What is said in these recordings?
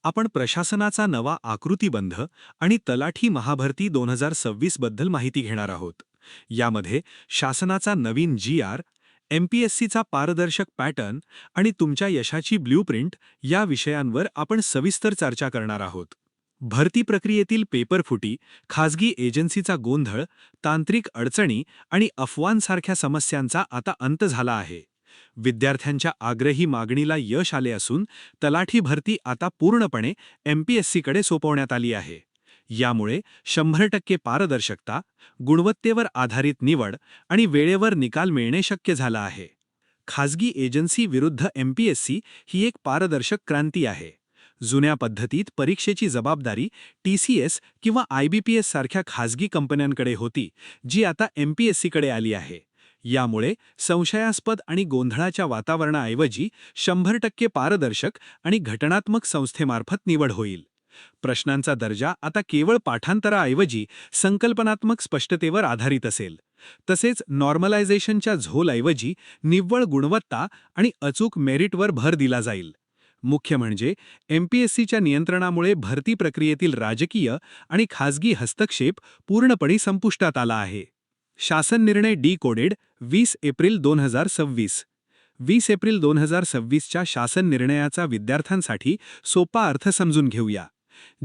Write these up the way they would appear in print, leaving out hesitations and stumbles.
आपण प्रशासनाचा नवा आकृतिबंध आणि तलाठी महाभरती 2026 बद्दल माहिती घेणार आहोत. यामध्ये शासनाचा नवीन जी.आर., एमपीएससीचा पारदर्शक पॅटर्न आणि तुमच्या यशाची ब्ल्यूप्रिंट या विषयांवर आपण सविस्तर चर्चा करणार आहोत. भरती प्रक्रियेतील पेपरफुटी, खाजगी एजन्सीचा गोंधळ, तांत्रिक अडचणी आणि अफवांसारख्या समस्यांचा आता अंत झाला आहे. विद्यार्थ्यांच्या आग्रही मागणीला यश आले असून तलाठी भरती आता पूर्णपणे एमपीएससीकडे सोपवण्यात आली आहे. यामुळे 100% पारदर्शकता, गुणवत्तेवर आधारित निवड आणि वेळेवर निकाल मिळणे शक्य झालं आहे. खाजगी एजन्सी विरुद्ध एमपीएससी ही एक पारदर्शक क्रांती आहे. जुन्या पद्धतीत परीक्षेची जबाबदारी टीसीएस किंवा आयबीपीएस सारख्या खाजगी कंपन्यांकडे होती, जी आता एमपीएससीकडे आली आहे. यामुळे संशयास्पद आणि गोंधळाच्या वातावरणाऐवजी 100% पारदर्शक आणि घटनात्मक संस्थेमार्फत निवड होईल. प्रश्नांचा दर्जा आता केवळ पाठांतराऐवजी संकल्पनात्मक स्पष्टतेवर आधारित असेल. तसेच नॉर्मलायझेशनच्या झोलऐवजी निव्वळ गुणवत्ता आणि अचूक मेरिटवर भर दिला जाईल. मुख्य म्हणजे एमपीएससीच्या नियंत्रणामुळे भरती प्रक्रियेतील राजकीय आणि खाजगी हस्तक्षेप पूर्णपणे संपुष्टात आला आहे. शासन निर्णय कोडेड 20 एप्रिल 2026. 20 एप्रिल 2026च्या शासन निर्णयाचा विद्यार्थ्यांसाठी सोपा अर्थ समजून घेऊया.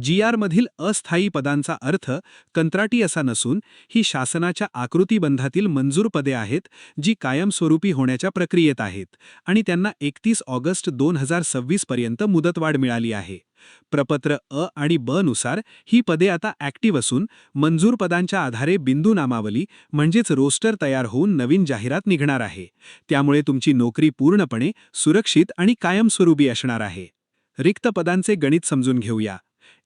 जी.आर.मधील अस्थायी पदांचा अर्थ कंत्राटी असा नसून ही शासनाच्या आकृतिबंधातील मंजूर पदे आहेत, जी कायमस्वरूपी होण्याच्या प्रक्रियेत आहेत आणि त्यांना 31 ऑगस्ट 2026 पर्यंत मुदतवाढ मिळाली आहे. प्रपत्र अ आणि ब नुसार ही पदे आता ॲक्टिव्ह असून मंजूर पदांच्या आधारे बिंदू नामावली म्हणजेच रोस्टर तयार होऊन नवीन जाहिरात निघणार आहे. त्यामुळे तुमची नोकरी पूर्णपणे सुरक्षित आणि कायमस्वरूपी असणार आहे. रिक्त पदांचे गणित समजून घेऊया.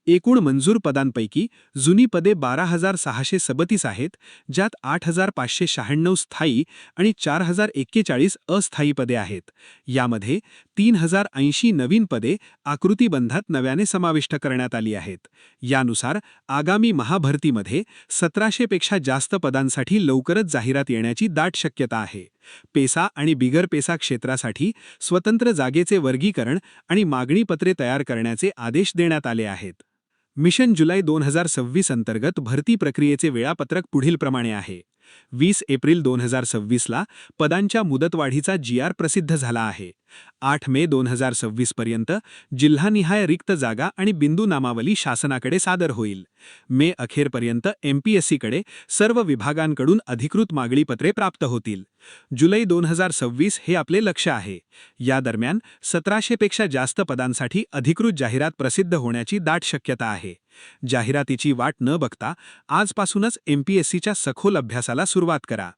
एकूण मंजूर पदांपैकी जुनी पदे 12,637 आहेत, ज्यात 8,596 स्थायी आणि 4,041 अस्थायी पदे आहेत. यामध्ये 3,080 नवीन पदे आकृतिबंधात नव्याने समाविष्ट करण्यात आली आहेत. यानुसार आगामी महाभरतीमध्ये 1,700 पेक्षा जास्त पदांसाठी लवकरच जाहिरात येण्याची दाट शक्यता आहे. पेसा आणि बिगर पेसा क्षेत्रासाठी स्वतंत्र जागेचे वर्गीकरण आणि मागणीपत्रे तयार करण्याचे आदेश देण्यात आले आहेत. मिशन जुलै 2026 अंतर्गत भरती प्रक्रियेचे वेळापत्रक पुढीलप्रमाणे आहे. 20 एप्रिल 2026ला पदांच्या मुदतवाढीचा जी.आर. प्रसिद्ध झाला आहे. 8 मे 2026 पर्यंत जिल्हानिहाय रिक्त जागा आणि बिंदू नामावली शासनाकडे सादर होईल. मे अखेरपर्यंत एमपीएससीकडे सर्व विभागांकडून अधिकृत मागणीपत्रे प्राप्त होतील. जुलै 2026 हे आपले लक्ष्य आहे. या दरम्यान 1,700 पेक्षा जास्त पदांसाठी अधिकृत जाहिरात प्रसिद्ध होण्याची दाट शक्यता आहे. जाहिरातीची वाट न बघता आजपासूनच एमपीएससीच्या सखोल अभ्यासाला सुरुवात करा.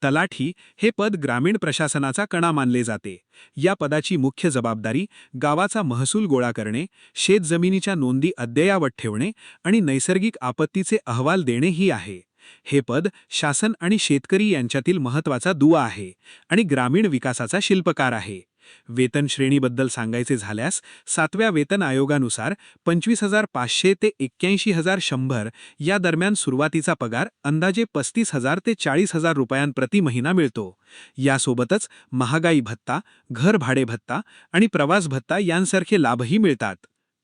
तलाठी हे पद ग्रामीण प्रशासनाचा कणा मानले जाते. या पदाची मुख्य जबाबदारी गावाचा महसूल गोळा करणे, शेतजमिनीच्या नोंदी अद्ययावत ठेवणे आणि नैसर्गिक आपत्तीचे अहवाल देणे ही आहे. हे पद शासन आणि शेतकरी यांच्यातील महत्त्वाचा दुवा आहे आणि ग्रामीण विकासाचा शिल्पकार आहे. वेतन श्रेणीबद्दल सांगायचे झाल्यास 7व्या वेतन आयोगानुसार 25,500 ते 81,100 या दरम्यान सुरुवातीचा पगार अंदाजे 35,000 ते 40,000 रुपयांप्रति महिना मिळतो. यासोबतच महागाई भत्ता, घर भाडे भत्ता आणि प्रवास भत्ता यांसारखे लाभही मिळतात.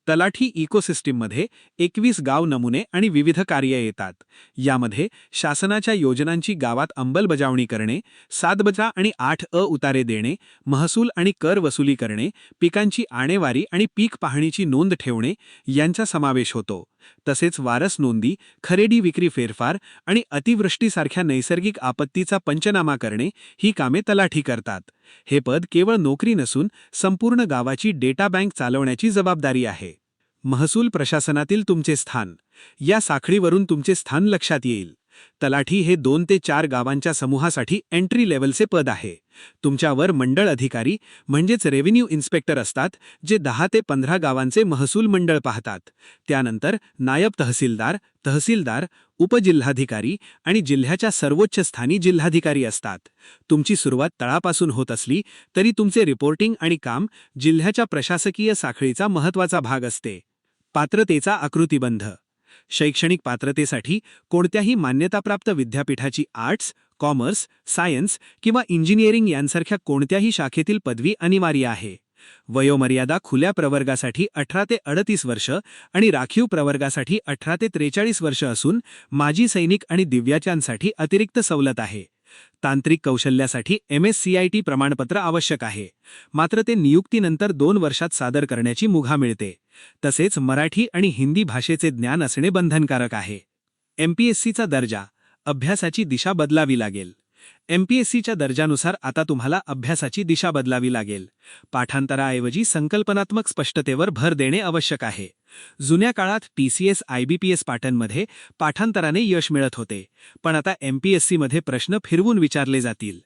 तलाठी इकोसिस्टीममध्ये 21 गाव नमुने आणि विविध कार्ये येतात. यामध्ये शासनाच्या योजनांची गावात अंमलबजावणी करणे, 7बजा आणि 8अ उतारे देणे, महसूल आणि कर वसुली करणे, पिकांची आणेवारी आणि पीक पाहणीची नोंद ठेवणे यांचा समावेश होतो. तसेच वारस नोंदी, खरेदी विक्री फेरफार आणि अतिवृष्टीसारख्या नैसर्गिक आपत्तीचा पंचनामा करणे ही कामे तलाठी करतात. हे पद केवळ नोकरी नसून संपूर्ण गावाची डेटा बँक चालवण्याची जबाबदारी आहे. महसूल प्रशासनातील तुमचे स्थान. या साखळीवरून तुमचे स्थान लक्षात येईल. तलाठी हे 2 ते 4 गावांच्या समूहासाठी एंट्री लेव्हलचे पद आहे. तुमच्यावर मंडळ अधिकारी म्हणजेच रेव्हेन्यू इन्स्पेक्टर असतात, जे 10 ते 15 गावांचे महसूल मंडळ पाहतात. त्यानंतर नायब तहसीलदार, तहसीलदार, उपजिल्हाधिकारी आणि जिल्ह्याच्या सर्वोच्च स्थानी जिल्हाधिकारी असतात. तुमची सुरुवात तळापासून होत असली तरी तुमचे रिपोर्टिंग आणि काम जिल्ह्याच्या प्रशासकीय साखळीचा महत्त्वाचा भाग असते. पात्रतेचा आकृतिबंध. शैक्षणिक पात्रतेसाठी कोणत्याही मान्यताप्राप्त विद्यापीठाची आर्ट्स, कॉमर्स, सायन्स किंवा इंजिनिअरिंग यांसारख्या कोणत्याही शाखेतील पदवी अनिवार्य आहे. वयोमर्यादा खुल्या प्रवर्गासाठी 18 ते 38 वर्ष आणि राखीव प्रवर्गासाठी 18 ते 43 वर्ष असून माजी सैनिक आणि दिव्यांगांसाठी अतिरिक्त सवलत आहे. तांत्रिक कौशल्यासाठी MSCIT प्रमाणपत्र आवश्यक आहे, मात्र ते नियुक्तीनंतर 2 वर्षात सादर करण्याची मुभा मिळते. तसेच मराठी आणि हिंदी भाषेचे ज्ञान असणे बंधनकारक आहे. MPSCचा दर्जा, अभ्यासाची दिशा बदलावी लागेल. MPSCच्या दर्जानुसार आता तुम्हाला अभ्यासाची दिशा बदलावी लागेल. पाठांतराऐवजी संकल्पनात्मक स्पष्टतेवर भर देणे आवश्यक आहे. जुन्या काळात TCS IBPS पॅटर्नमध्ये पाठांतराने यश मिळत होते, पण आता MPSCमध्ये प्रश्न फिरवून विचारले जातील.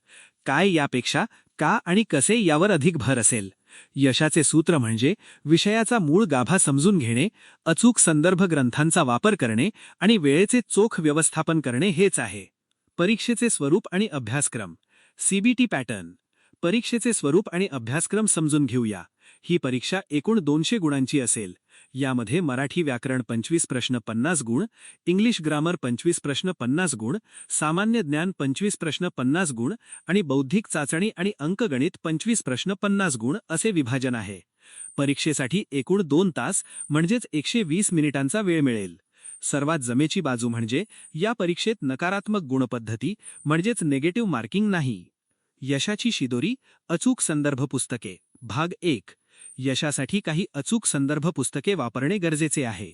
काय यापेक्षा का आणि कसे यावर अधिक भर असेल. यशाचे सूत्र म्हणजे विषयाचा मूळ गाभा समजून घेणे, अचूक संदर्भ ग्रंथांचा वापर करणे आणि वेळेचे चोख व्यवस्थापन करणे हेच आहे. परीक्षेचे स्वरूप आणि अभ्यासक्रम. CBT pattern. परीक्षेचे स्वरूप आणि अभ्यासक्रम समजून घेऊया. ही परीक्षा एकूण 200 गुणांची असेल. यामध्ये मराठी व्याकरण 25 प्रश्न 50 गुण, इंग्लिश ग्रामर 25 प्रश्न 50 गुण, सामान्य ज्ञान 25 प्रश्न 50 गुण आणि बौद्धिक चाचणी आणि अंकगणित 25 प्रश्न 50 गुण असे विभाजन आहे. परीक्षेसाठी एकूण 2 तास म्हणजेच 120 मिनिटांचा वेळ मिळेल. सर्वात जमेची बाजू म्हणजे या परीक्षेत नकारात्मक गुणपद्धती म्हणजेच नेगेटिव्ह मार्किंग नाही. यशाची शिदोरी, अचूक संदर्भ पुस्तके. भाग 1. यशासाठी काही अचूक संदर्भ पुस्तके वापरणे गरजेचे आहे.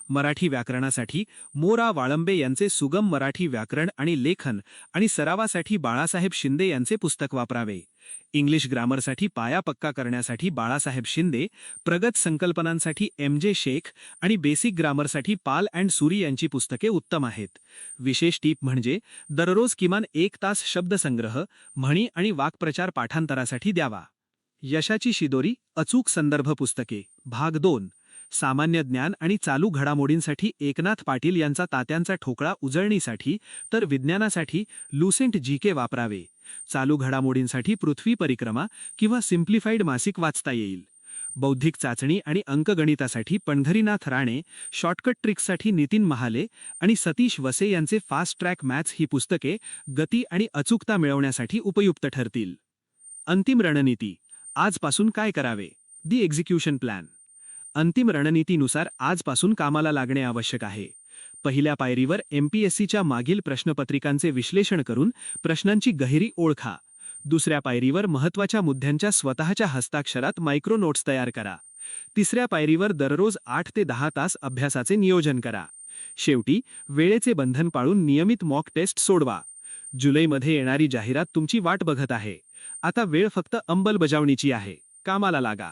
मराठी व्याकरणासाठी मोरा वाळंबे यांचे सुगम मराठी व्याकरण आणि लेखन आणि सरावासाठी बाळासाहेब शिंदे यांचे पुस्तक वापरावे. इंग्लिश ग्रामरसाठी पाया पक्का करण्यासाठी बाळासाहेब शिंदे, प्रगत संकल्पनांसाठी MJ शेख आणि बेसिक ग्रामरसाठी पाल अँड सुरी यांची पुस्तके उत्तम आहेत. विशेष टीप म्हणजे दररोज किमान 1 तास शब्दसंग्रह, म्हणी आणि वाक्प्रचार पाठांतरासाठी द्यावा. यशाची शिदोरी, अचूक संदर्भ पुस्तके. भाग 2. सामान्य ज्ञान आणि चालू घडामोडींसाठी एकनाथ पाटील यांचा तात्यांचा ठोकळा उजळणीसाठी, तर विज्ञानासाठी लुसेंट GK वापरावे. चालू घडामोडींसाठी पृथ्वी परिक्रमा किंवा सिम्प्लिफाईड मासिक वाचता येईल. बौद्धिक चाचणी आणि अंकगणितासाठी पंढरीनाथ राणे, शॉर्टकट ट्रिक्ससाठी नितीन महाले आणि सतीश वसे यांचे फास्ट ट्रॅक मॅथ्स ही पुस्तके गती आणि अचूकता मिळवण्यासाठी उपयुक्त ठरतील. अंतिम रणनीती. आजपासून काय करावे? दी एक्झिक्युशन प्लॅन. अंतिम रणनीतीनुसार आजपासून कामाला लागणे आवश्यक आहे. पहिल्या पायरीवर MPSCच्या मागील प्रश्नपत्रिकांचे विश्लेषण करून प्रश्नांची गहिरी ओळखा. दुसऱ्या पायरीवर महत्त्वाच्या मुद्द्यांच्या स्वतःच्या हस्ताक्षरात मायक्रो नोट्स तयार करा. तिसऱ्या पायरीवर दररोज 8 ते 10 तास अभ्यासाचे नियोजन करा. शेवटी वेळेचे बंधन पाळून नियमित मॉक टेस्ट सोडवा. जुलैमध्ये येणारी जाहिरात तुमची वाट बघत आहे. आता वेळ फक्त अंमलबजावणीची आहे. कामाला लागा.